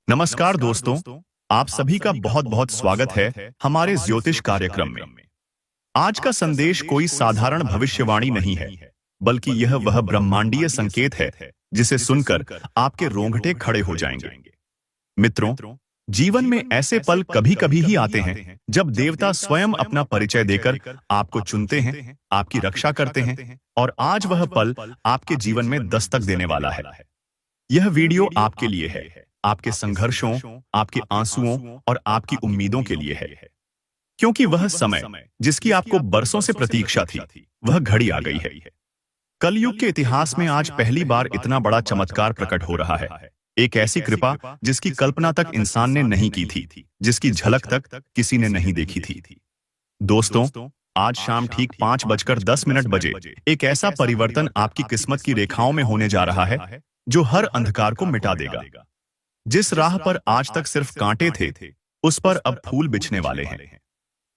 नमस्कार दोस्तों, आप सभी का बहुत बहुत स्वागत है हमारे ज्योतिष कार्यक्रम में। आज का संदेश कोई साधारण भविष्यवाणी नहीं है, बल्कि यह वह ब्रह्मांडीय संकेत है जिसे सुनकर आपके रोंगटे खड़े हो जाएंगे। मित्रों, जीवन में ऐसे पल कभी कभी ही आते हैं जब देवता स्वयं अपना परिचय देकर आपको चुनते हैं, आपकी रक्षा करते हैं, और आज वह पल आपके जीवन में दस्तक देने वाला है। यह वीडियो आपके लिए है, आपके संघर्षों, आपके आंसुओं और आपकी उम्मीदों के लिए है, क्योंकि वह समय जिसकी आपको बरसों से प्रतीक्षा थी, वह घड़ी आ गई है। कलयुग के इतिहास में आज पहली बार इतना बड़ा चमत्कार प्रकट हो रहा है। एक ऐसी कृपा जिसकी कल्पना तक इंसान ने नहीं की थी, जिसकी झलक तक किसी ने नहीं देखी थी। दोस्तों, आज शाम ठीक 5:10 बजे एक ऐसा परिवर्तन आपकी किस्मत की रेखाओं में होने जा रहा है जो हर अंधकार को मिटा देगा। जिस राह पर आज तक सिर्फ कांटे थे, उस पर अब फूल बिछने वाले हैं।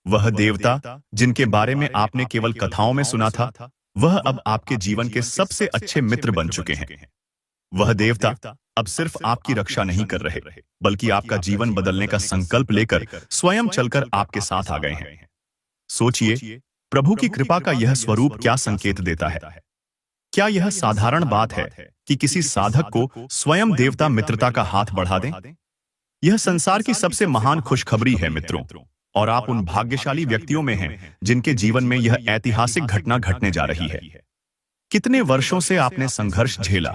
वह देवता जिनके बारे में आपने केवल कथाओं में सुना था, वह अब आपके जीवन के सबसे अच्छे मित्र बन चुके हैं। वह देवता अब सिर्फ आपकी रक्षा नहीं कर रहे, बल्कि आपका जीवन बदलने का संकल्प लेकर स्वयं चलकर आपके साथ आ गए हैं। सोचिए, प्रभु की कृपा का यह स्वरूप क्या संकेत देता है। क्या यह साधारण बात है कि किसी साधक को स्वयं देवता मित्रता का हाथ बढ़ा दें? यह संसार की सबसे महान खुशखबरी है मित्रों, और आप उन भाग्यशाली व्यक्तियों में हैं जिनके जीवन में यह ऐतिहासिक घटना घटने जा रही है। कितने वर्षों से आपने संघर्ष झेला,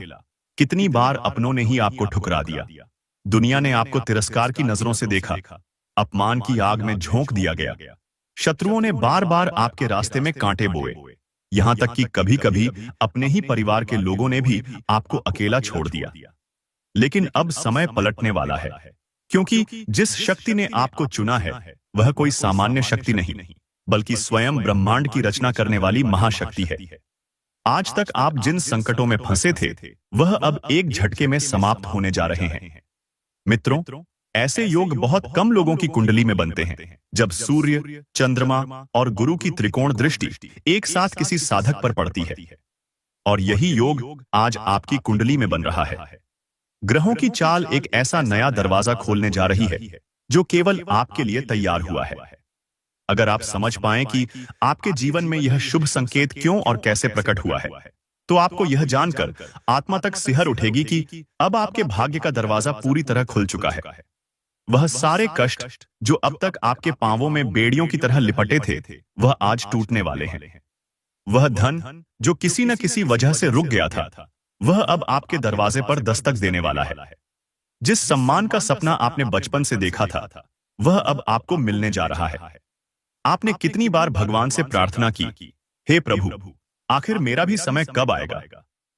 कितनी बार अपनों ने ही आपको ठुकरा दिया, दुनिया ने आपको तिरस्कार की नजरों से देखा, अपमान की आग में झोंक दिया गया, शत्रुओं ने बार बार आपके रास्ते में कांटे बोए, यहां तक कि कभी कभी अपने ही परिवार के लोगों ने भी आपको अकेला छोड़ दिया। लेकिन अब समय पलटने वाला है, क्योंकि जिस शक्ति ने आपको चुना है, वह कोई सामान्य शक्ति नहीं, बल्कि स्वयं ब्रह्मांड की रचना करने वाली महाशक्ति है। आज तक आप जिन संकटों में फंसे थे, वह अब एक झटके में समाप्त होने जा रहे हैं। मित्रों, ऐसे योग बहुत कम लोगों की कुंडली में बनते हैं, जब सूर्य, चंद्रमा और गुरु की त्रिकोण दृष्टि एक साथ किसी साधक पर पड़ती है। और यही योग आज आपकी कुंडली में बन रहा है। ग्रहों की चाल एक ऐसा नया दरवाजा खोलने जा रही है जो केवल आपके लिए तैयार हुआ है। अगर आप समझ पाएं कि आपके जीवन में यह शुभ संकेत क्यों और कैसे प्रकट हुआ है, तो आपको यह जानकर आत्मा तक सिहर उठेगी कि अब आपके भाग्य का दरवाजा पूरी तरह खुल चुका है। वह सारे कष्ट जो अब तक आपके पांवों में बेड़ियों की तरह लिपटे थे, वह आज टूटने वाले हैं। वह धन जो किसी न किसी वजह से रुक गया था, वह अब आपके दरवाजे पर दस्तक देने वाला है। जिस सम्मान का सपना आपने बचपन से देखा था, वह अब आपको मिलने जा रहा है। आपने कितनी बार भगवान से प्रार्थना की, हे प्रभु, आखिर मेरा भी समय कब आएगा?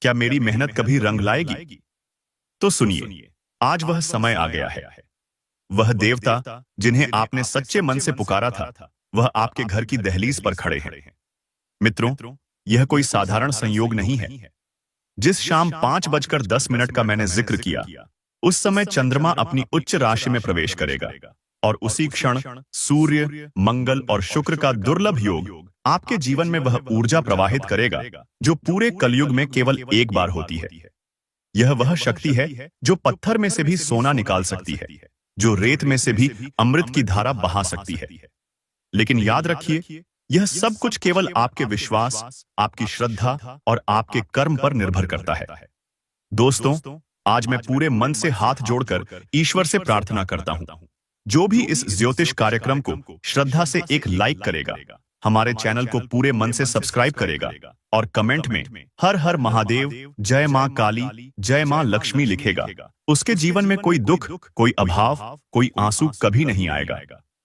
क्या मेरी मेहनत कभी रंग लाएगी? तो सुनिए, आज वह समय आ गया है। वह देवता जिन्हें आपने सच्चे मन से पुकारा था, वह आपके घर की दहलीज पर खड़े हैं। मित्रों, यह कोई साधारण संयोग नहीं है। जिस शाम 5:10 का मैंने जिक्र किया, उस समय चंद्रमा अपनी उच्च राशि में प्रवेश करेगा, और उसी क्षण सूर्य, मंगल और शुक्र का दुर्लभ योग आपके जीवन में वह ऊर्जा प्रवाहित करेगा जो पूरे कलयुग में केवल एक बार होती है। यह वह शक्ति है जो पत्थर में से भी सोना निकाल सकती है, जो रेत में से भी अमृत की धारा बहा सकती है। लेकिन याद रखिए, यह सब कुछ केवल आपके विश्वास, आपकी श्रद्धा और आपके कर्म पर निर्भर करता है। दोस्तों, आज मैं पूरे मन से हाथ जोड़कर ईश्वर से प्रार्थना करता हूं, जो भी इस ज्योतिष कार्यक्रम को श्रद्धा से एक लाइक करेगा, हमारे चैनल को पूरे मन से सब्सक्राइब करेगा और कमेंट में हर हर महादेव, जय मां काली, जय मां लक्ष्मी लिखेगा, उसके जीवन में कोई दुख, कोई अभाव, कोई आंसू कभी नहीं आएगा।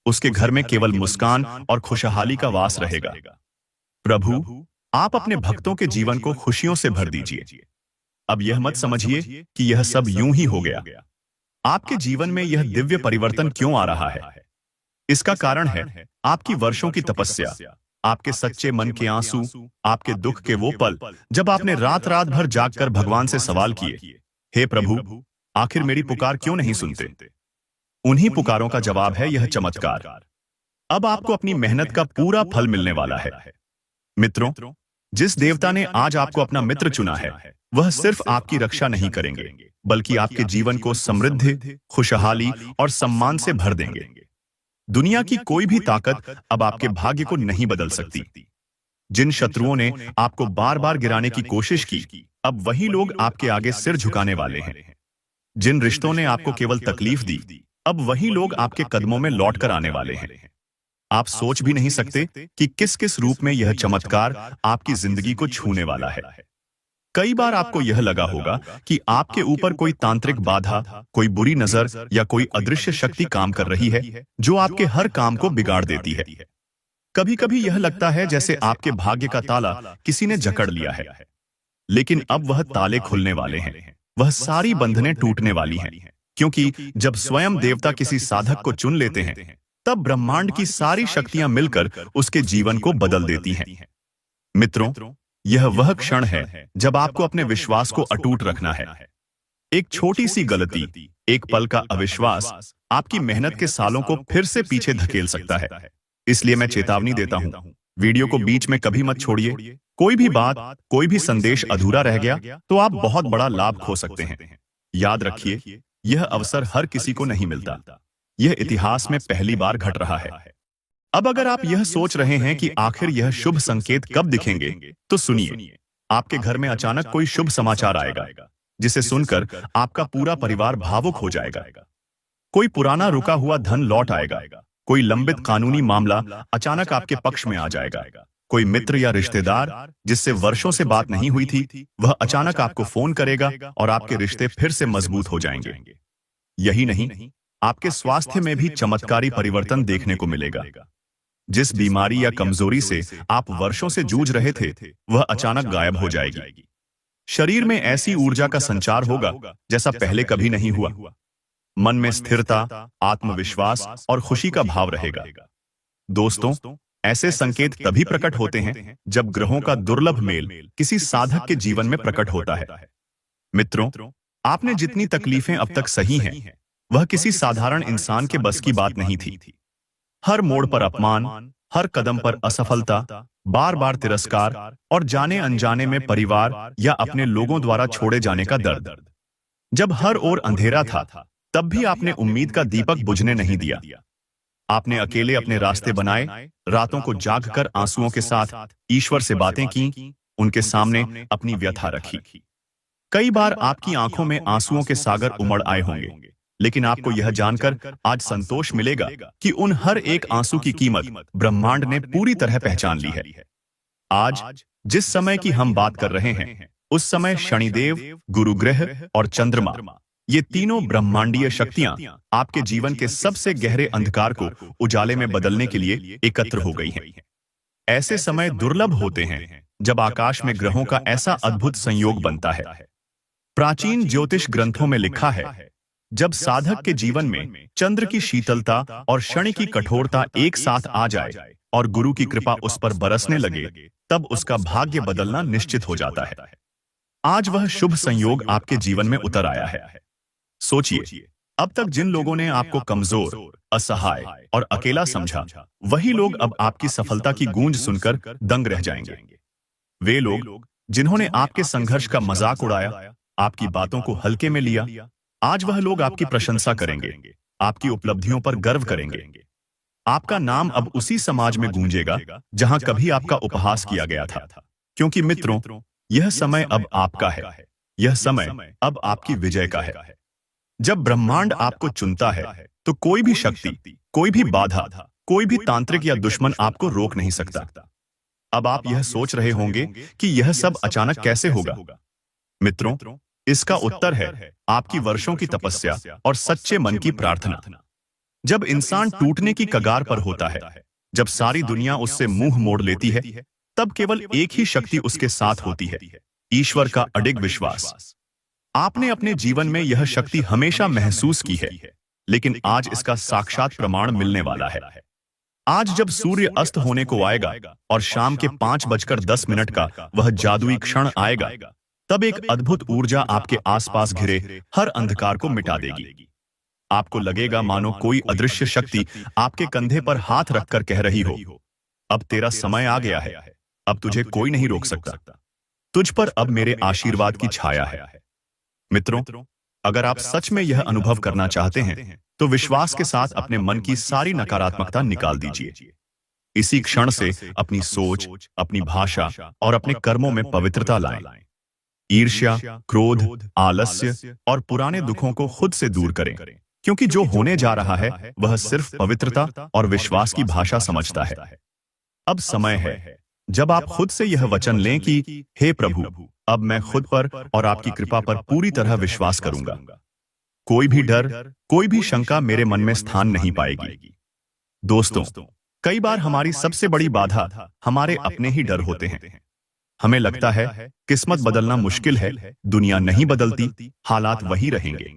उसके घर में केवल मुस्कान और खुशहाली का वास रहेगा। प्रभु, आप अपने भक्तों के जीवन को खुशियों से भर दीजिए। अब यह मत समझिए कि यह सब यूं ही हो गया। आपके जीवन में यह दिव्य परिवर्तन क्यों आ रहा है? इसका कारण है आपकी वर्षों की तपस्या, आपके सच्चे मन के आंसू, आपके दुख के वो पल जब आपने रात रात भर जागकर भगवान से सवाल किए, हे प्रभु, आखिर मेरी पुकार क्यों नहीं सुनते? उन्हीं पुकारों का जवाब है यह चमत्कार। अब आपको अपनी मेहनत का पूरा फल मिलने वाला है। मित्रों, जिस देवता ने आज आपको अपना मित्र चुना है, वह सिर्फ आपकी रक्षा नहीं करेंगे, बल्कि आपके जीवन को समृद्धि, खुशहाली और सम्मान से भर देंगे। दुनिया की कोई भी ताकत अब आपके भाग्य को नहीं बदल सकती। जिन शत्रुओं ने आपको बार बार गिराने की कोशिश की, अब वही लोग आपके आगे सिर झुकाने वाले हैं। जिन रिश्तों ने आपको केवल तकलीफ दी, अब वही लोग आपके कदमों में लौट कर आने वाले हैं। आप सोच भी नहीं सकते कि किस किस रूप में यह चमत्कार आपकी जिंदगी को छूने वाला है। कई बार आपको यह लगा होगा कि आपके ऊपर कोई तांत्रिक बाधा, कोई बुरी नजर या कोई अदृश्य शक्ति काम कर रही है, जो आपके हर काम को बिगाड़ देती है। कभी कभी यह लगता है जैसे आपके भाग्य का ताला किसी ने जकड़ लिया है। लेकिन अब वह ताले खुलने वाले हैं, वह सारी बंधनें टूटने वाली हैं, क्योंकि जब स्वयं देवता किसी साधक को चुन लेते हैं, तब ब्रह्मांड की सारी शक्तियां मिलकर उसके जीवन को बदल देती हैं। मित्रों, यह वह क्षण है जब आपको अपने विश्वास को अटूट रखना है। एक छोटी सी गलती, एक पल का अविश्वास आपकी मेहनत के सालों को फिर से पीछे धकेल सकता है। इसलिए मैं चेतावनी देता हूं, वीडियो को बीच में कभी मत छोड़िए। कोई भी बात, कोई भी संदेश अधूरा रह गया तो आप बहुत बड़ा लाभ खो सकते हैं। याद रखिए, यह अवसर हर किसी को नहीं मिलता। यह इतिहास में पहली बार घट रहा है। अब अगर आप यह सोच रहे हैं कि आखिर यह शुभ संकेत कब दिखेंगे, तो सुनिए, आपके घर में अचानक कोई शुभ समाचार आएगा, जिसे सुनकर आपका पूरा परिवार भावुक हो जाएगा। कोई पुराना रुका हुआ धन लौट आएगा, कोई लंबित कानूनी मामला अचानक आपके पक्ष में आ जाएगा, कोई मित्र या रिश्तेदार जिससे वर्षों से बात नहीं हुई थी, वह अचानक आपको फोन करेगा और आपके रिश्ते फिर से मजबूत हो जाएंगे। यही नहीं, आपके स्वास्थ्य में भी चमत्कारी परिवर्तन देखने को मिलेगा। जिस बीमारी या कमजोरी से आप वर्षों से जूझ रहे थे, वह अचानक गायब हो जाएगी। शरीर में ऐसी ऊर्जा का संचार होगा जैसा पहले कभी नहीं हुआ। मन में स्थिरता, आत्मविश्वास और खुशी का भाव रहेगा। दोस्तों, ऐसे संकेत तभी प्रकट होते हैं जब ग्रहों का दुर्लभ मेल किसी साधक के जीवन में प्रकट होता है। मित्रों, आपने जितनी तकलीफें अब तक सही हैं, वह किसी साधारण इंसान के बस की बात नहीं थी। हर मोड़ पर अपमान, हर कदम पर असफलता, बार बार तिरस्कार और जाने अनजाने में परिवार या अपने लोगों द्वारा छोड़े जाने का दर्द। जब हर ओर अंधेरा था, तब भी आपने उम्मीद का दीपक बुझने नहीं दिया। आपने अकेले अपने रास्ते बनाए, रातों को जागकर आंसुओं के साथ ईश्वर से बातें की, उनके सामने अपनी व्यथा रखी। कई बार आपकी आंखों में आंसुओं के सागर उमड़ आए होंगे, लेकिन आपको यह जानकर आज संतोष मिलेगा कि उन हर एक आंसू की कीमत ब्रह्मांड ने पूरी तरह पहचान ली है। आज जिस समय की हम बात कर रहे हैं, उस समय शनिदेव, गुरु ग्रह और चंद्रमा, ये तीनों ब्रह्मांडीय शक्तियां आपके जीवन के सबसे गहरे अंधकार को उजाले में बदलने के लिए एकत्र हो गई हैं। ऐसे समय दुर्लभ होते हैं जब आकाश में ग्रहों का ऐसा अद्भुत संयोग बनता है। प्राचीन ज्योतिष ग्रंथों में लिखा है, जब साधक के जीवन में चंद्र की शीतलता और शनि की कठोरता एक साथ आ जाए और गुरु की कृपा उस पर बरसने लगे, तब उसका भाग्य बदलना निश्चित हो जाता है। आज वह शुभ संयोग आपके जीवन में उतर आया है। सोचिए, अब तक जिन लोगों ने आपको कमजोर, असहाय और अकेला समझा, वही लोग अब आपकी सफलता की गूंज सुनकर दंग रह जाएंगे। वे लोग जिन्होंने आपके संघर्ष का मजाक उड़ाया, आपकी बातों को हल्के में लिया, आज वह लोग आपकी प्रशंसा करेंगे, आपकी उपलब्धियों पर गर्व करेंगे। आपका नाम अब उसी समाज में गूंजेगा जहां कभी आपका उपहास किया गया था। क्योंकि मित्रों, यह समय अब आपका है, यह समय अब आपकी विजय का है। जब ब्रह्मांड आपको चुनता है, तो कोई भी शक्ति, कोई भी बाधा, कोई भी तांत्रिक या दुश्मन आपको रोक नहीं सकता। अब आप यह सोच रहे होंगे कि यह सब अचानक कैसे होगा। मित्रों, इसका उत्तर है आपकी वर्षों की तपस्या और सच्चे मन की प्रार्थना। जब इंसान टूटने की कगार पर होता है, जब सारी दुनिया उससे मुंह मोड़ लेती है, तब केवल एक ही शक्ति उसके साथ होती है, ईश्वर का अडिग विश्वास। आपने अपने जीवन में यह शक्ति हमेशा महसूस की है, लेकिन आज इसका साक्षात प्रमाण मिलने वाला है। आज जब सूर्य अस्त होने को आएगा और शाम के 5:10 का वह जादुई क्षण आएगा, तब एक अद्भुत ऊर्जा आपके आसपास घिरे हर अंधकार को मिटा देगी। आपको लगेगा मानो कोई अदृश्य शक्ति आपके कंधे पर हाथ रखकर कह रही हो, अब तेरा समय आ गया है, अब तुझे कोई नहीं रोक सकता। तुझ पर अब मेरे आशीर्वाद की छाया है। मित्रों, अगर आप सच में यह अनुभव करना चाहते हैं तो विश्वास के साथ अपने मन की सारी नकारात्मकता निकाल दीजिए। इसी क्षण से अपनी सोच, अपनी भाषा और अपने कर्मों में पवित्रता लाएं। ईर्ष्या, क्रोध, आलस्य और पुराने दुखों को खुद से दूर करें, क्योंकि जो होने जा रहा है वह सिर्फ पवित्रता और विश्वास की भाषा समझता है। अब समय है जब आप खुद से यह वचन लें कि हे प्रभु, अब मैं खुद पर और आपकी कृपा पर पूरी तरह विश्वास करूंगा। कोई भी डर, कोई भी शंका मेरे मन में स्थान नहीं पाएगी। दोस्तों, कई बार हमारी सबसे बड़ी बाधा हमारे अपने ही डर होते हैं। हमें लगता है किस्मत बदलना मुश्किल है, दुनिया नहीं बदलती, हालात वही रहेंगे।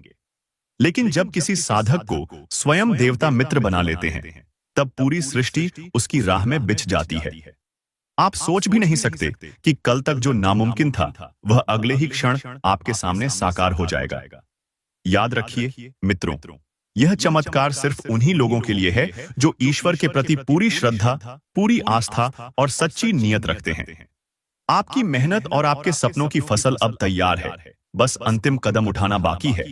लेकिन जब किसी साधक को स्वयं देवता मित्र बना लेते हैं, तब पूरी सृष्टि उसकी राह में बिछ जाती है। आप सोच भी नहीं सकते कि कल तक जो नामुमकिन था वह अगले ही क्षण आपके सामने साकार हो जाएगा। याद रखिए मित्रों, यह चमत्कार सिर्फ उन्हीं लोगों के लिए है जो ईश्वर के प्रति पूरी श्रद्धा, पूरी आस्था और सच्ची नियत रखते हैं। आपकी मेहनत और आपके सपनों की फसल अब तैयार है, बस अंतिम कदम उठाना बाकी है।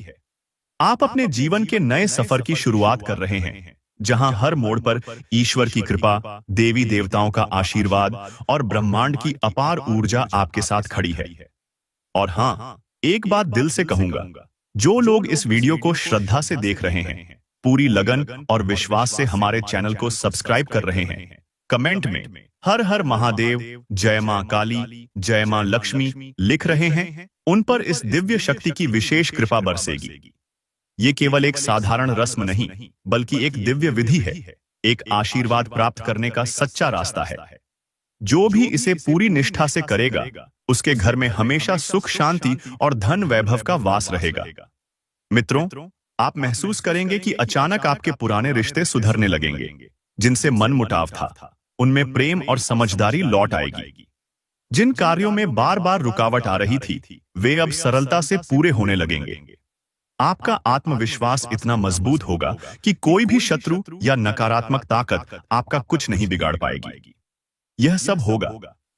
आप अपने जीवन के नए सफर की शुरुआत कर रहे हैं, जहां हर मोड़ पर ईश्वर की कृपा, देवी देवताओं का आशीर्वाद और ब्रह्मांड की अपार ऊर्जा आपके साथ खड़ी है। और हां, एक बात दिल से कहूंगा, जो लोग इस वीडियो को श्रद्धा से देख रहे हैं, पूरी लगन और विश्वास से हमारे चैनल को सब्सक्राइब कर रहे हैं, कमेंट में हर हर महादेव, जय मां काली, जय मां लक्ष्मी लिख रहे हैं, उन पर इस दिव्य शक्ति की विशेष कृपा बरसेगी। ये केवल एक साधारण रस्म नहीं, बल्कि एक दिव्य विधि है, एक आशीर्वाद प्राप्त करने का सच्चा रास्ता है। जो भी इसे पूरी निष्ठा से करेगा, उसके घर में हमेशा सुख, शांति और धन वैभव का वास रहेगा। मित्रों, आप महसूस करेंगे कि अचानक आपके पुराने रिश्ते सुधरने लगेंगे। जिनसे मनमुटाव था, उनमें प्रेम और समझदारी लौट आएगी। जिन कार्यों में बार बार रुकावट आ रही थी, वे अब सरलता से पूरे होने लगेंगे। आपका आत्मविश्वास इतना मजबूत होगा कि कोई भी शत्रु या नकारात्मक ताकत आपका कुछ नहीं बिगाड़ पाएगी। यह सब होगा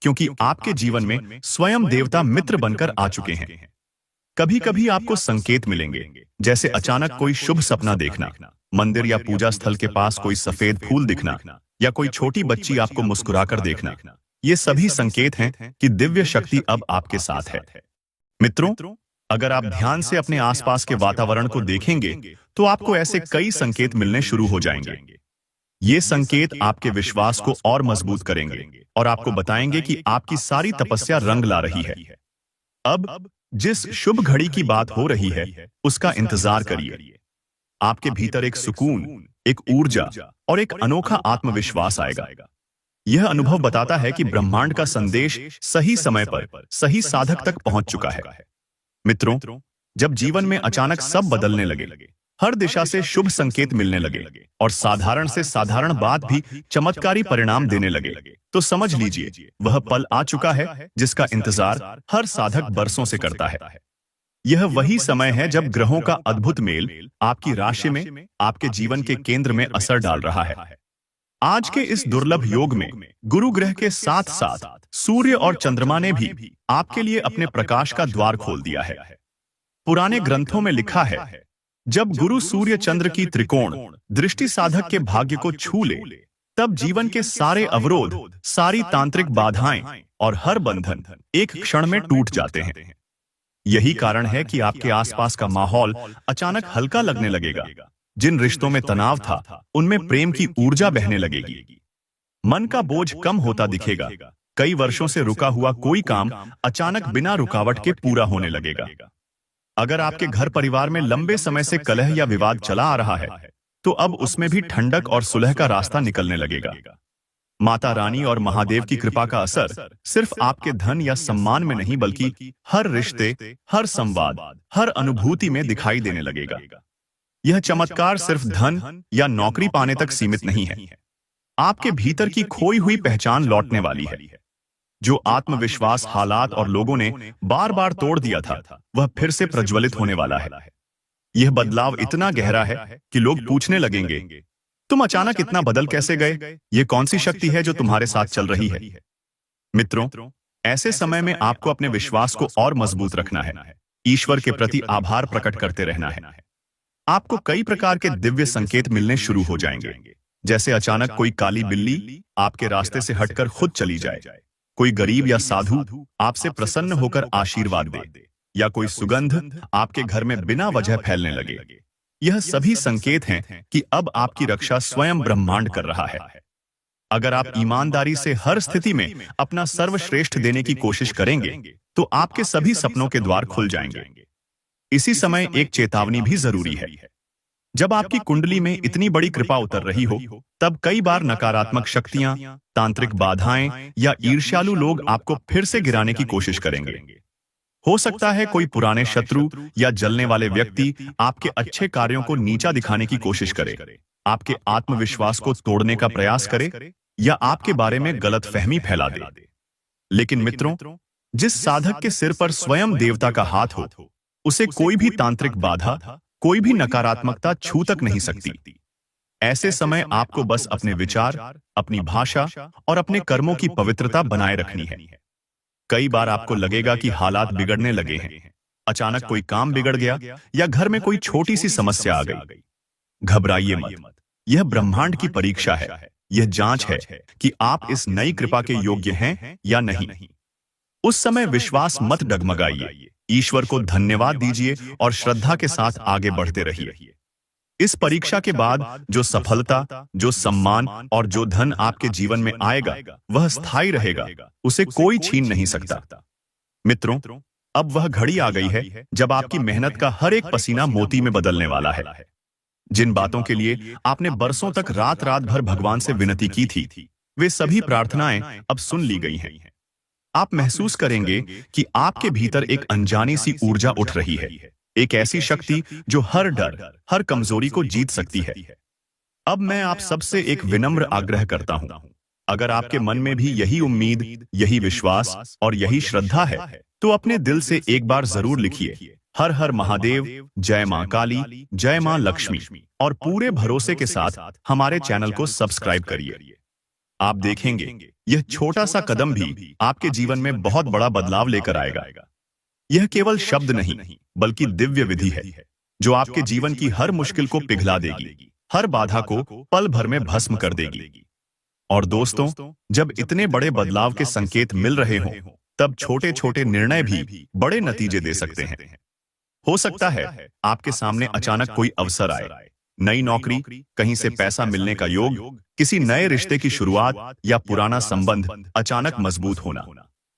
क्योंकि आपके जीवन में स्वयं देवता मित्र बनकर आ चुके हैं। कभी कभी आपको संकेत मिलेंगे, जैसे अचानक कोई शुभ सपना देखना, मंदिर या पूजा स्थल के पास कोई सफेद फूल दिखना, या कोई छोटी बच्ची आपको मुस्कुराकर देखना। ये सभी संकेत हैं कि दिव्य शक्ति अब आपके साथ है। मित्रों, अगर आप ध्यान से अपने आसपास के वातावरण को देखेंगे तो आपको ऐसे कई संकेत मिलने शुरू हो जाएंगे। ये संकेत आपके विश्वास को और मजबूत करेंगे और आपको बताएंगे कि आपकी सारी तपस्या रंग ला रही है। अब जिस शुभ घड़ी की बात हो रही है, उसका इंतजार करिए। आपके भीतर एक सुकून, एक ऊर्जा और एक अनोखा आत्मविश्वास आएगा। यह अनुभव बताता है कि ब्रह्मांड का संदेश सही समय पर सही साधक तक पहुंच चुका है। मित्रों, जब जीवन में अचानक सब बदलने लगे, हर दिशा से शुभ संकेत मिलने लगे और साधारण से साधारण बात भी चमत्कारी परिणाम देने लगे, तो समझ लीजिए वह पल आ चुका है जिसका इंतजार हर साधक बरसों से करता है। यह वही समय है जब ग्रहों का अद्भुत मेल आपकी राशि में, आपके जीवन के केंद्र में असर डाल रहा है। आज के इस दुर्लभ योग में गुरु ग्रह के साथ साथ सूर्य और चंद्रमा ने भी आपके लिए अपने प्रकाश का द्वार खोल दिया है। पुराने ग्रंथों में लिखा है, जब गुरु सूर्य चंद्र की त्रिकोण दृष्टि साधक के भाग्य को छू ले, तब जीवन के सारे अवरोध, सारी तांत्रिक बाधाएं और हर बंधन एक क्षण में टूट जाते हैं। यही कारण है कि आपके आसपास का माहौल अचानक हल्का लगने लगेगा। जिन रिश्तों में तनाव था, उनमें प्रेम की ऊर्जा बहने लगेगी। मन का बोझ कम होता दिखेगा। कई वर्षों से रुका हुआ कोई काम अचानक बिना रुकावट के पूरा होने लगेगा। अगर आपके घर परिवार में लंबे समय से कलह या विवाद चला आ रहा है, तो अब उसमें भी ठंडक और सुलह का रास्ता निकलने लगेगा। माता रानी और महादेव की कृपा का असर सिर्फ आपके धन या सम्मान में नहीं, बल्कि हर रिश्ते, हर संवाद, हर अनुभूति में दिखाई देने लगेगा। यह चमत्कार सिर्फ धन या नौकरी पाने तक सीमित नहीं है। आपके भीतर की खोई हुई पहचान लौटने वाली है। जो आत्मविश्वास हालात और लोगों ने बार बार तोड़ दिया था, वह फिर से प्रज्वलित होने वाला है। यह बदलाव इतना गहरा है कि लोग पूछने लगेंगे, तुम अचानक इतना बदल कैसे गए? यह कौन सी शक्ति है जो तुम्हारे साथ चल रही है? मित्रों, ऐसे समय में आपको अपने विश्वास को और मजबूत रखना है। ईश्वर के प्रति आभार प्रकट करते रहना है। आपको कई प्रकार के दिव्य संकेत मिलने शुरू हो जाएंगे, जैसे अचानक कोई काली बिल्ली आपके रास्ते से हटकर खुद चली जाए, कोई गरीब या साधु आपसे प्रसन्न होकर आशीर्वाद दे, या कोई सुगंध आपके घर में बिना वजह फैलने लगे। यह सभी संकेत हैं कि अब आपकी रक्षा स्वयं ब्रह्मांड कर रहा है। अगर आप ईमानदारी से हर स्थिति में अपना सर्वश्रेष्ठ देने की कोशिश करेंगे, तो आपके सभी सपनों के द्वार खुल जाएंगे। इसी समय एक चेतावनी भी जरूरी है। जब आपकी कुंडली में इतनी बड़ी कृपा उतर रही हो, तब कई बार नकारात्मक शक्तियां, तांत्रिक बाधाएं या ईर्ष्यालु लोग आपको फिर से गिराने की कोशिश करेंगे। हो सकता है कोई पुराने शत्रु या जलने वाले व्यक्ति आपके अच्छे कार्यों को नीचा दिखाने की कोशिश करे, आपके आत्मविश्वास को तोड़ने का प्रयास करे, या आपके बारे में गलतफहमी फैला दे। लेकिन मित्रों, जिस साधक के सिर पर स्वयं देवता का हाथ हो, उसे कोई भी तांत्रिक बाधा, कोई भी नकारात्मकता छू तक नहीं सकती। ऐसे समय आपको बस अपने विचार, अपनी भाषा और अपने कर्मों की पवित्रता बनाए रखनी है। कई बार आपको लगेगा कि हालात बिगड़ने लगे हैं, अचानक कोई काम बिगड़ गया या घर में कोई छोटी सी समस्या आ गई। घबराइए मत, यह ब्रह्मांड की परीक्षा है। यह जांच है कि आप इस नई कृपा के योग्य हैं या नहीं। उस समय विश्वास मत डगमगाइए, ईश्वर को धन्यवाद दीजिए और श्रद्धा के साथ आगे बढ़ते रहिए। इस परीक्षा के बाद जो सफलता, जो सम्मान और जो धन आपके जीवन में आएगा, वह स्थायी रहेगा, उसे कोई छीन नहीं सकता। मित्रों, अब वह घड़ी आ गई है जब आपकी मेहनत का हर एक पसीना मोती में बदलने वाला है। जिन बातों के लिए आपने बरसों तक रात रात भर भगवान से विनती की थी, वे सभी प्रार्थनाएं अब सुन ली गई हैं। आप महसूस करेंगे कि आपके भीतर एक अनजानी सी ऊर्जा उठ रही है, एक ऐसी शक्ति जो हर डर, हर कमजोरी को जीत सकती है। अब मैं आप सबसे एक विनम्र आग्रह करता हूं, अगर आपके मन में भी यही उम्मीद, यही विश्वास और यही श्रद्धा है, तो अपने दिल से एक बार जरूर लिखिए, हर हर महादेव, जय मां काली, जय मां लक्ष्मी, और पूरे भरोसे के साथ हमारे चैनल को सब्सक्राइब करिए। आप देखेंगे यह छोटा सा कदम भी आपके जीवन में बहुत बड़ा बदलाव लेकर आएगा। यह केवल शब्द नहीं, बल्कि दिव्य विधि है, जो आपके जीवन की हर मुश्किल को पिघला देगी, हर बाधा को पल भर में भस्म कर देगी। और दोस्तों, जब इतने बड़े बदलाव के संकेत मिल रहे हों, तब छोटे छोटे निर्णय भी बड़े नतीजे दे सकते हैं। हो सकता है आपके सामने अचानक कोई अवसर आए, नई नौकरी, कहीं से पैसा मिलने का योग, किसी नए रिश्ते की शुरुआत या पुराना संबंध अचानक मजबूत होना।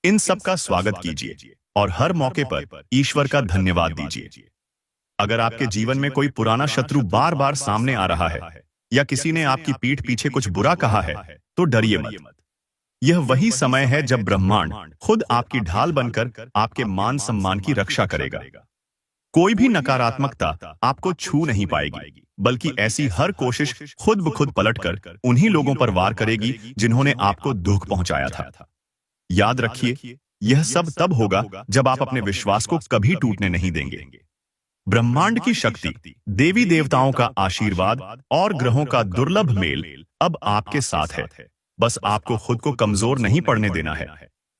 इन सब का स्वागत कीजिए और हर मौके पर ईश्वर का धन्यवाद दीजिए। अगर आपके जीवन में कोई पुराना शत्रु बार बार सामने आ रहा है या किसी ने आपकी पीठ पीछे कुछ बुरा कहा है, तो डरिए मत। यह वही समय है जब ब्रह्मांड खुद आपकी ढाल बनकर आपके मान सम्मान की रक्षा करेगा। कोई भी नकारात्मकता आपको छू नहीं पाएगी, बल्कि ऐसी हर कोशिश खुद ब खुद पलटकर उन्हीं लोगों पर वार करेगी जिन्होंने आपको दुख पहुंचाया था। याद रखिए, यह सब तब होगा जब आप अपने विश्वास को कभी टूटने नहीं देंगे। ब्रह्मांड की शक्ति, देवी देवताओं का आशीर्वाद और ग्रहों का दुर्लभ मेल अब आपके साथ है। बस आपको खुद को कमजोर नहीं पड़ने देना है।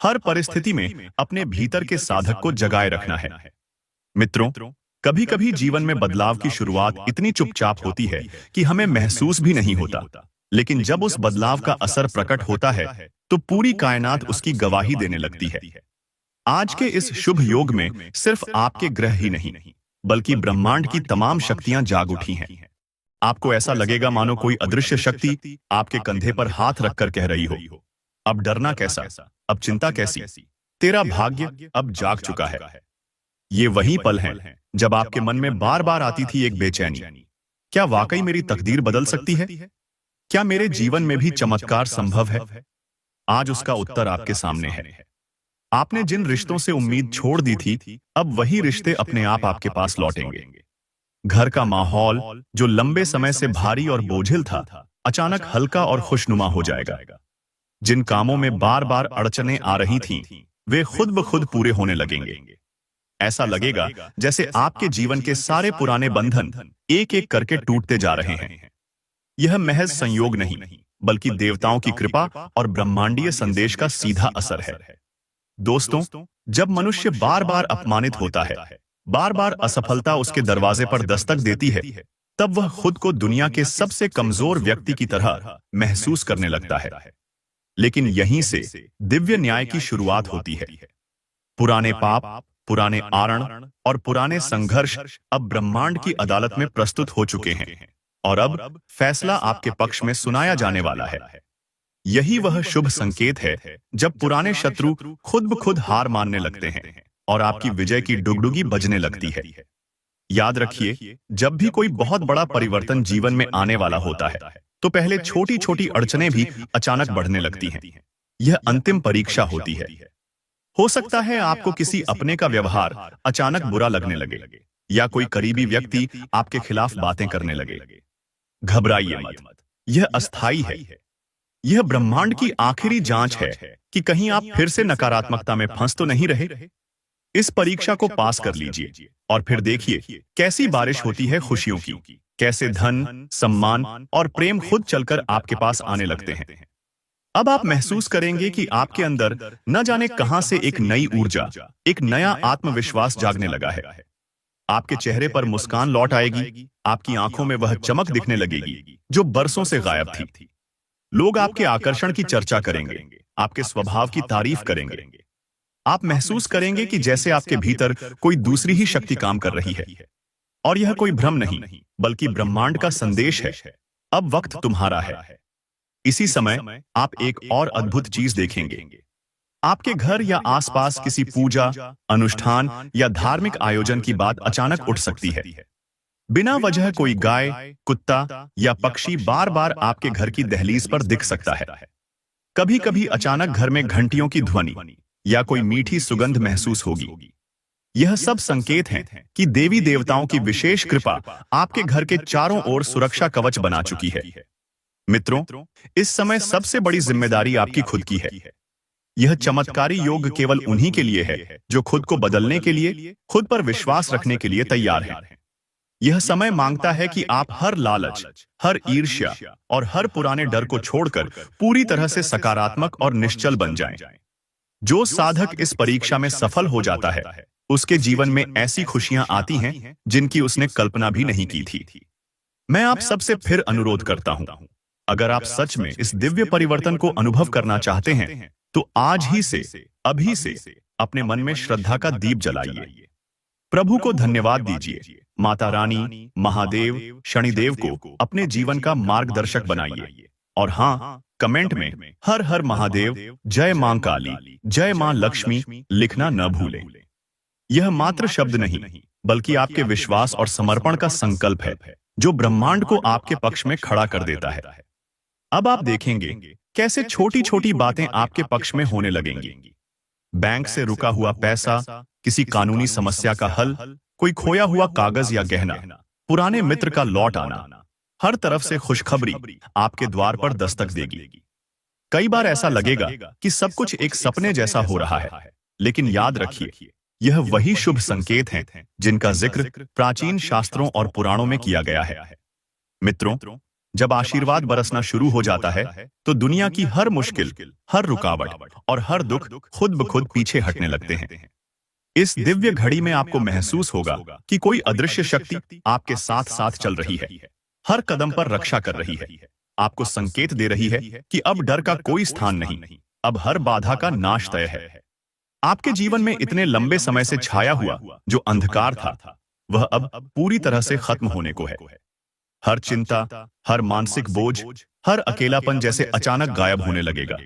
हर परिस्थिति में अपने भीतर के साधक को जगाए रखना है। मित्रों, कभी कभी जीवन में बदलाव की शुरुआत इतनी चुपचाप होती है कि हमें महसूस भी नहीं होता, लेकिन जब उस बदलाव का असर प्रकट होता है, तो पूरी कायनात उसकी गवाही देने लगती है। आज के इस शुभ योग में सिर्फ आपके ग्रह ही नहीं, बल्कि ब्रह्मांड की तमाम शक्तियां जाग उठी हैं। आपको ऐसा लगेगा मानो कोई अदृश्य शक्ति आपके कंधे पर हाथ रखकर कह रही हो, अब डरना कैसा, अब चिंता कैसी, तेरा भाग्य अब जाग चुका है। ये वही पल हैं जब आपके मन में बार बार आती थी एक बेचैनी, क्या वाकई मेरी तकदीर बदल सकती है? क्या मेरे जीवन में भी चमत्कार संभव है? आज उसका उत्तर आपके सामने है। आपने जिन रिश्तों से उम्मीद छोड़ दी थी, अब वही रिश्ते अपने आप आपके पास लौटेंगे। घर का माहौल जो लंबे समय से भारी और बोझिल था, अचानक हल्का और खुशनुमा हो जाएगा। जिन कामों में बार बार अड़चनें आ रही थीं, वे खुद ब खुद पूरे होने लगेंगे। ऐसा लगेगा जैसे आपके जीवन के सारे पुराने बंधन एक एक करके टूटते जा रहे हैं। यह महज संयोग नहीं, बल्कि देवताओं की कृपा और ब्रह्मांडीय संदेश का सीधा असर है। दोस्तों, जब मनुष्य बार बार अपमानित होता है, बार बार असफलता उसके दरवाजे पर दस्तक देती है, तब वह खुद को दुनिया के सबसे कमजोर व्यक्ति की तरह महसूस करने लगता है। लेकिन यहीं से दिव्य न्याय की शुरुआत होती है। पुराने पाप, पुराने आरण और पुराने संघर्ष अब ब्रह्मांड की अदालत में प्रस्तुत हो चुके हैं और अब फैसला आपके पक्ष में सुनाया जाने वाला है। यही वह शुभ संकेत है जब पुराने शत्रु खुद ब खुद हार मानने लगते हैं और आपकी विजय की डुगडुगी बजने लगती है। याद रखिए, जब भी कोई बहुत बड़ा परिवर्तन जीवन में आने वाला होता है, तो पहले छोटी छोटी अड़चनें भी अचानक बढ़ने लगती हैं। यह अंतिम परीक्षा होती है। हो सकता है आपको किसी अपने का व्यवहार अचानक बुरा लगने लगे या कोई करीबी व्यक्ति आपके खिलाफ बातें करने लगे। घबराइए मत, यह अस्थायी है। यह ब्रह्मांड की आखिरी जांच है कि कहीं आप फिर से नकारात्मकता में फंस तो नहीं रहे। इस परीक्षा को पास कर लीजिए और फिर देखिए कैसी बारिश होती है खुशियों की, कैसे धन, सम्मान और प्रेम खुद चलकर आपके पास आने लगते हैं। अब आप महसूस करेंगे कि आपके अंदर न जाने कहां से एक नई ऊर्जा, एक नया आत्मविश्वास जागने लगा है। आपके चेहरे पर मुस्कान लौट आएगी, आपकी आंखों में वह चमक दिखने लगेगी जो बरसों से गायब थी। लोग आपके आकर्षण की चर्चा करेंगे, आपके स्वभाव की तारीफ करेंगे। आप महसूस करेंगे कि जैसे आपके भीतर कोई दूसरी ही शक्ति काम कर रही है। और यह कोई भ्रम नहीं, बल्कि ब्रह्मांड का संदेश है। अब वक्त तुम्हारा है। इसी समय आप एक और अद्भुत चीज देखेंगे। आपके घर या आसपास किसी पूजा, अनुष्ठान या धार्मिक आयोजन की बात अचानक उठ सकती है। बिना वजह कोई गाय, कुत्ता या पक्षी बार बार आपके घर की दहलीज पर दिख सकता है। कभी कभी अचानक घर में घंटियों की ध्वनि या कोई मीठी सुगंध महसूस होगी। यह सब संकेत हैं कि देवी देवताओं की विशेष कृपा आपके घर के चारों ओर सुरक्षा कवच बना चुकी है। मित्रों, इस समय सबसे बड़ी जिम्मेदारी आपकी खुद की है। यह चमत्कारी योग केवल उन्हीं के लिए है जो खुद को बदलने के लिए, खुद पर विश्वास रखने के लिए तैयार हैं। यह समय मांगता है कि आप हर लालच, हर ईर्ष्या और हर पुराने डर को छोड़कर पूरी तरह से सकारात्मक और निश्चल बन जाएं। जो साधक इस परीक्षा में सफल हो जाता है, उसके जीवन में ऐसी खुशियां आती हैं जिनकी उसने कल्पना भी नहीं की थी। मैं आप सबसे फिर अनुरोध करता हूं, अगर आप सच में इस दिव्य परिवर्तन को अनुभव करना चाहते हैं, तो आज ही से, अभी से अपने मन में श्रद्धा का दीप जलाइए। प्रभु को धन्यवाद दीजिए, माता रानी, महादेव, शनिदेव को अपने जीवन का मार्गदर्शक बनाइए। और हाँ, कमेंट में हर हर महादेव, जय मां काली, जय मां लक्ष्मी लिखना न भूलें। यह मात्र शब्द नहीं, बल्कि आपके विश्वास और समर्पण का संकल्प है, जो ब्रह्मांड को आपके पक्ष में खड़ा कर देता है। अब आप देखेंगे कैसे छोटी छोटी बातें आपके पक्ष में होने लगेंगी। बैंक से रुका हुआ पैसा, किसी कानूनी समस्या का हल, कोई खोया हुआ कागज या गहना, पुराने मित्र का लौट आना, हर तरफ से खुशखबरी आपके द्वार पर दस्तक देगी। कई बार ऐसा लगेगा कि सब कुछ एक सपने जैसा हो रहा है, लेकिन याद रखिए, यह वही शुभ संकेत हैं जिनका जिक्र प्राचीन शास्त्रों और पुराणों में किया गया है। मित्रों, जब आशीर्वाद बरसना शुरू हो जाता है, तो दुनिया की हर मुश्किल, हर रुकावट और हर दुख खुद ब खुद पीछे हटने लगते हैं। इस दिव्य घड़ी में आपको महसूस होगा कि कोई अदृश्य शक्ति आपके साथ साथ चल रही है, हर कदम पर रक्षा कर रही है, आपको संकेत दे रही है कि अब डर का कोई स्थान नहीं, अब हर बाधा का नाश तय है। आपके जीवन में इतने लंबे समय से छाया हुआ जो अंधकार था, वह अब पूरी तरह से खत्म होने को है। हर चिंता, हर मानसिक बोझ, हर अकेलापन जैसे अचानक गायब होने लगेगा।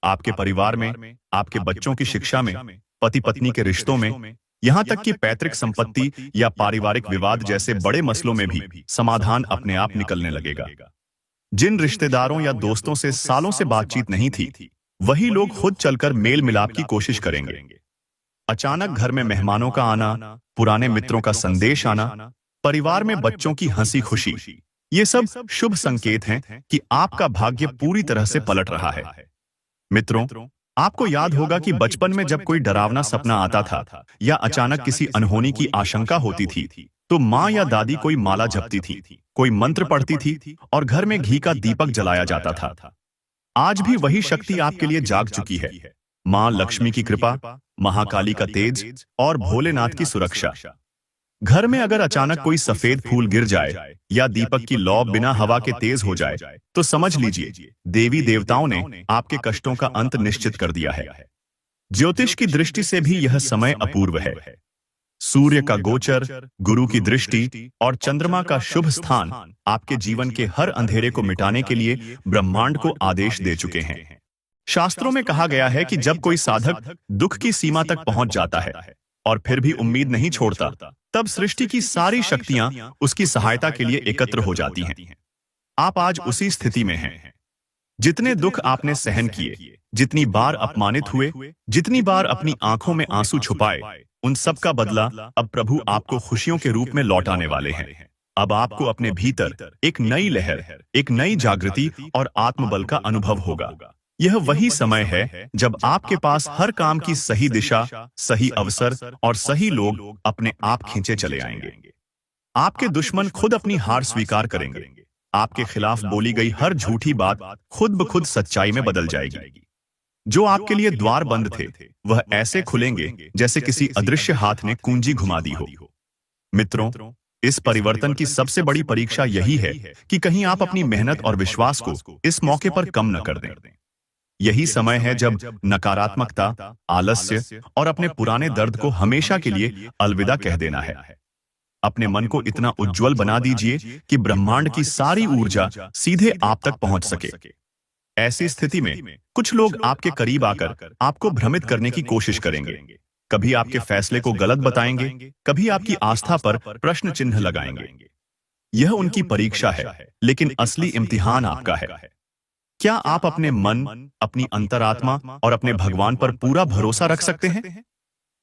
आपके परिवार में, आपके बच्चों की शिक्षा में, पति पत्नी के रिश्तों में, यहां तक कि पैतृक संपत्ति या पारिवारिक विवाद जैसे बड़े मसलों में भी समाधान अपने आप निकलने लगेगा। जिन रिश्तेदारों या दोस्तों से सालों से बातचीत नहीं थी, वही लोग खुद चलकर मेल मिलाप की कोशिश करेंगे। अचानक घर में मेहमानों का आना, पुराने मित्रों का संदेश आना, परिवार में बच्चों की हंसी खुशी, ये सब शुभ संकेत हैं कि आपका भाग्य पूरी तरह से पलट रहा है। मित्रों, आपको याद होगा कि बचपन में जब कोई डरावना सपना आता था या अचानक किसी अनहोनी की आशंका होती थी, तो माँ या दादी कोई माला जपती थी, कोई मंत्र पढ़ती थी और घर में घी का दीपक जलाया जाता था। आज भी वही शक्ति आपके लिए जाग चुकी है। मां लक्ष्मी की कृपा, महाकाली का तेज और भोलेनाथ की सुरक्षा। घर में अगर अचानक कोई सफेद फूल गिर जाए या दीपक की लौ बिना हवा के तेज हो जाए तो समझ लीजिए देवी देवताओं ने आपके कष्टों का अंत निश्चित कर दिया है। ज्योतिष की दृष्टि से भी यह समय अपूर्व है। सूर्य का गोचर, गुरु की दृष्टि और चंद्रमा का शुभ स्थान आपके जीवन के हर अंधेरे को मिटाने के लिए ब्रह्मांड को आदेश दे चुके हैं। शास्त्रों में कहा गया है कि जब कोई साधक दुख की सीमा तक पहुंच जाता है और फिर भी उम्मीद नहीं छोड़ता, तब सृष्टि की सारी शक्तियां उसकी सहायता के लिए एकत्र हो जाती हैं। आप आज उसी स्थिति में हैं। जितने दुख आपने सहन किए, जितनी बार अपमानित हुए, जितनी बार अपनी आंखों में आंसू छुपाए, उन सब का बदला अब प्रभु आपको खुशियों के रूप में लौटाने वाले हैं। अब आपको अपने भीतर एक नई लहर, एक नई जागृति और आत्मबल का अनुभव होगा। यह वही समय है जब आपके पास हर काम की सही दिशा, सही अवसर और सही लोग अपने आप खींचे चले आएंगे। आपके दुश्मन खुद अपनी हार स्वीकार करेंगे। आपके खिलाफ बोली गई हर झूठी बात खुद ब खुद सच्चाई में बदल जाएगी। जो आपके लिए द्वार बंद थे, वह ऐसे खुलेंगे जैसे किसी अदृश्य हाथ ने कुंजी घुमा दी हो। मित्रों, इस परिवर्तन की सबसे बड़ी परीक्षा यही है कि कहीं आप अपनी मेहनत और विश्वास को इस मौके पर कम न कर दें। यही समय है जब नकारात्मकता, आलस्य और अपने पुराने दर्द को हमेशा के लिए अलविदा कह देना है। अपने मन को इतना उज्जवल बना दीजिए कि ब्रह्मांड की सारी ऊर्जा सीधे आप तक पहुंच सके। ऐसी स्थिति में कुछ लोग आपके करीब आकर आपको भ्रमित करने की कोशिश करेंगे। कभी आपके फैसले को गलत बताएंगे, कभी आपकी आस्था पर प्रश्न चिन्ह लगाएंगे। यह उनकी परीक्षा है, लेकिन असली इम्तिहान आपका है। क्या आप अपने मन, अपनी अंतरात्मा और अपने भगवान पर पूरा भरोसा रख सकते हैं?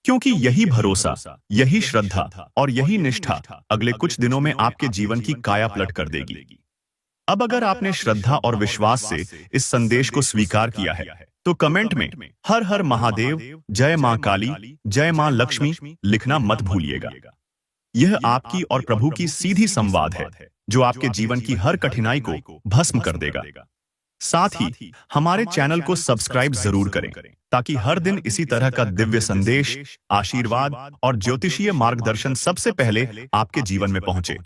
क्योंकि यही भरोसा, यही श्रद्धा और यही निष्ठा अगले कुछ दिनों में आपके जीवन की काया पलट कर देगी। अब अगर आपने श्रद्धा और विश्वास से इस संदेश को स्वीकार किया है, तो कमेंट में हर हर महादेव, जय मां काली, जय मां लक्ष्मी लिखना मत भूलिएगा। यह आपकी और प्रभु की सीधी संवाद है, जो आपके जीवन की हर कठिनाई को भस्म कर देगा। साथ ही हमारे चैनल को सब्सक्राइब जरूर करें, ताकि हर दिन इसी तरह का दिव्य संदेश, आशीर्वाद और ज्योतिषीय मार्गदर्शन सबसे पहले आपके जीवन में पहुंचे।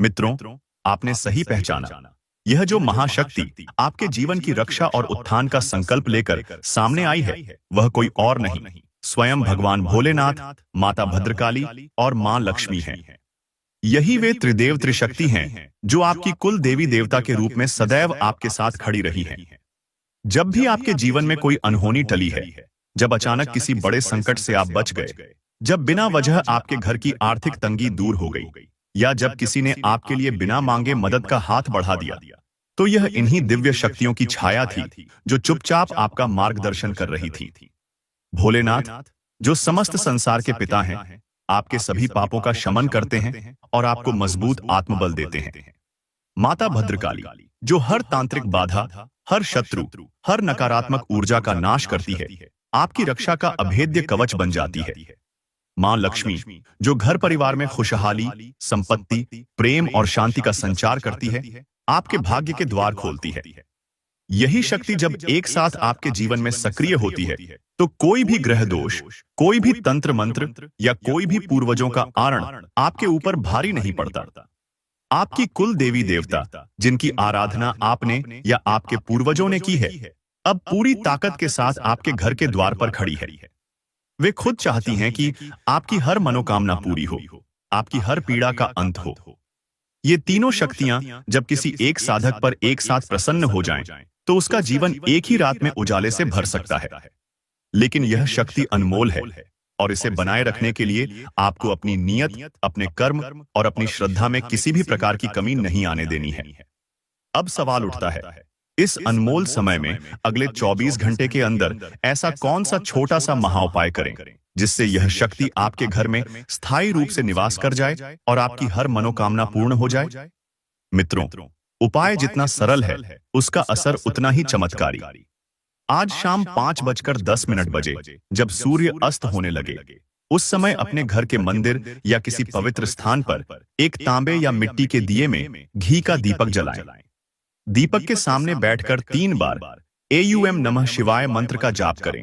मित्रों, आपने सही पहचाना। यह जो महाशक्ति आपके जीवन की रक्षा और उत्थान का संकल्प लेकर सामने आई है, वह कोई और नहीं, स्वयं भगवान भोलेनाथ, माता भद्रकाली और मां लक्ष्मी हैं। यही वे त्रिदेव त्रिशक्ति हैं, जो आपकी कुल देवी देवता के रूप में सदैव आपके साथ खड़ी रही हैं। जब भी आपके जीवन में कोई अनहोनी टली है, जब अचानक किसी बड़े संकट से आप बच गए, जब बिना वजह आपके घर की आर्थिक तंगी दूर हो गई, या जब किसी ने आपके लिए बिना मांगे मदद का हाथ बढ़ा दिया, तो यह इन्हीं दिव्य शक्तियों की छाया थी, जो चुपचाप आपका मार्गदर्शन कर रही थी। भोलेनाथ, जो समस्त संसार के पिता हैं, आपके सभी पापों का शमन करते हैं और आपको मजबूत आत्मबल देते हैं। माता भद्रकाली, जो हर तांत्रिक बाधा, हर शत्रु, हर नकारात्मक ऊर्जा का नाश करती है, आपकी रक्षा का अभेद्य कवच बन जाती है। मां लक्ष्मी, जो घर परिवार में खुशहाली, संपत्ति, प्रेम और शांति का संचार करती है, आपके भाग्य के द्वार खोलती है। यही शक्ति जब एक साथ आपके जीवन में सक्रिय होती है, तो कोई भी ग्रह दोष, कोई भी तंत्र मंत्र या कोई भी पूर्वजों का आरण आपके ऊपर भारी नहीं पड़ता। आपकी कुल देवी देवता, जिनकी आराधना आपने या आपके पूर्वजों ने की है, अब पूरी ताकत के साथ आपके घर के द्वार पर खड़ी है। वे खुद चाहती हैं कि आपकी हर मनोकामना पूरी हो, आपकी हर पीड़ा का अंत हो। ये तीनों शक्तियां जब किसी एक साधक पर एक साथ प्रसन्न हो जाएं, तो उसका जीवन एक ही रात में उजाले से भर सकता है। लेकिन यह शक्ति अनमोल है, और इसे बनाए रखने के लिए आपको अपनी नियत, अपने कर्म और अपनी श्रद्धा में किसी भी प्रकार की कमी नहीं आने देनी है। अब सवाल उठता है, इस अनमोल समय में अगले 24 घंटे के अंदर ऐसा कौन सा छोटा सा महाउपाय करें, जिससे यह शक्ति आपके घर में स्थायी रूप से निवास कर जाए और आपकी हर मनोकामना पूर्ण हो जाए? मित्रों, उपाय जितना सरल है, उसका असर उतना ही चमत्कारी। आज शाम 5:10 बजे, जब सूर्य अस्त होने लगे, उस समय अपने घर के मंदिर या किसी पवित्र स्थान पर एक तांबे या मिट्टी के दिए में घी का दीपक जलाएं। दीपक के सामने बैठकर 3 बार AUM नमः शिवाय मंत्र का जाप करें।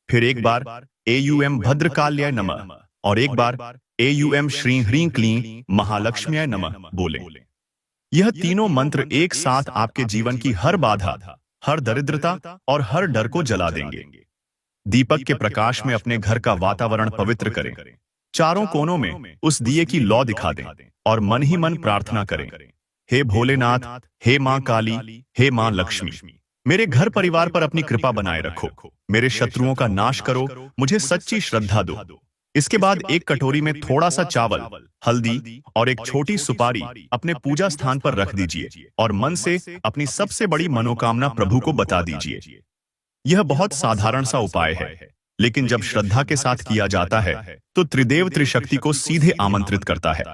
फिर एक बार AUM भद्रकाल्याय नमः और एक बार AUM श्री ह्रीं क्लीं महालक्ष्म्याय नमः बोलें। यह तीनों मंत्र एक साथ आपके जीवन की हर बाधा, हर दरिद्रता और हर डर को जला देंगे। दीपक के प्रकाश में अपने घर का वातावरण पवित्र करें। चारों कोनों में उस दिए की लौ दिखा दें और मन ही मन प्रार्थना करें, हे भोलेनाथ, हे मां काली, हे मां लक्ष्मी, मेरे घर परिवार पर अपनी कृपा बनाए रखो, मेरे शत्रुओं का नाश करो, मुझे सच्ची श्रद्धा दो। इसके बाद एक कटोरी में थोड़ा सा चावल, हल्दी और एक छोटी सुपारी अपने पूजा स्थान पर रख दीजिए और मन से अपनी सबसे बड़ी मनोकामना प्रभु को बता दीजिए। यह बहुत साधारण सा उपाय है, लेकिन जब श्रद्धा के साथ किया जाता है तो त्रिदेव त्रिशक्ति को सीधे आमंत्रित करता है।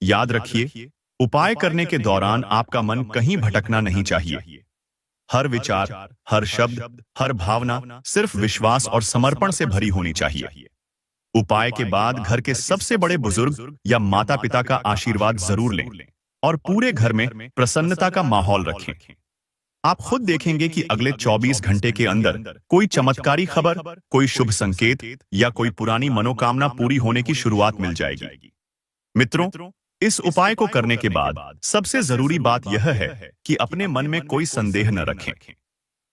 याद रखिए, उपाय करने के दौरान आपका मन कहीं भटकना नहीं चाहिए। हर विचार, हर शब्द, हर भावना सिर्फ विश्वास और समर्पण से भरी होनी चाहिए। उपाय के बाद घर के सबसे बड़े बुजुर्ग या माता पिता का आशीर्वाद जरूर लें और पूरे घर में प्रसन्नता का माहौल रखें। आप खुद देखेंगे कि अगले 24 घंटे के अंदर कोई चमत्कारी खबर, कोई शुभ संकेत या कोई पुरानी मनोकामना पूरी होने की शुरुआत मिल जाएगी। मित्रों, इस उपाय को करने के बाद सबसे जरूरी बात यह है कि अपने मन में कोई संदेह न रखें।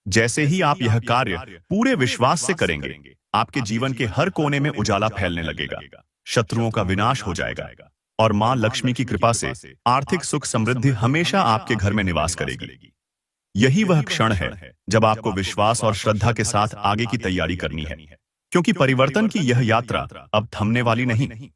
जैसे ही आप यह कार्य पूरे विश्वास से करेंगे, आपके जीवन के हर कोने में उजाला फैलने लगेगा, शत्रुओं का विनाश हो जाएगा और मां लक्ष्मी की कृपा से आर्थिक सुख समृद्धि हमेशा आपके घर में निवास करेगी। यही वह क्षण है जब आपको विश्वास और श्रद्धा के साथ आगे की तैयारी करनी है, क्योंकि परिवर्तन की यह यात्रा अब थमने वाली नहीं।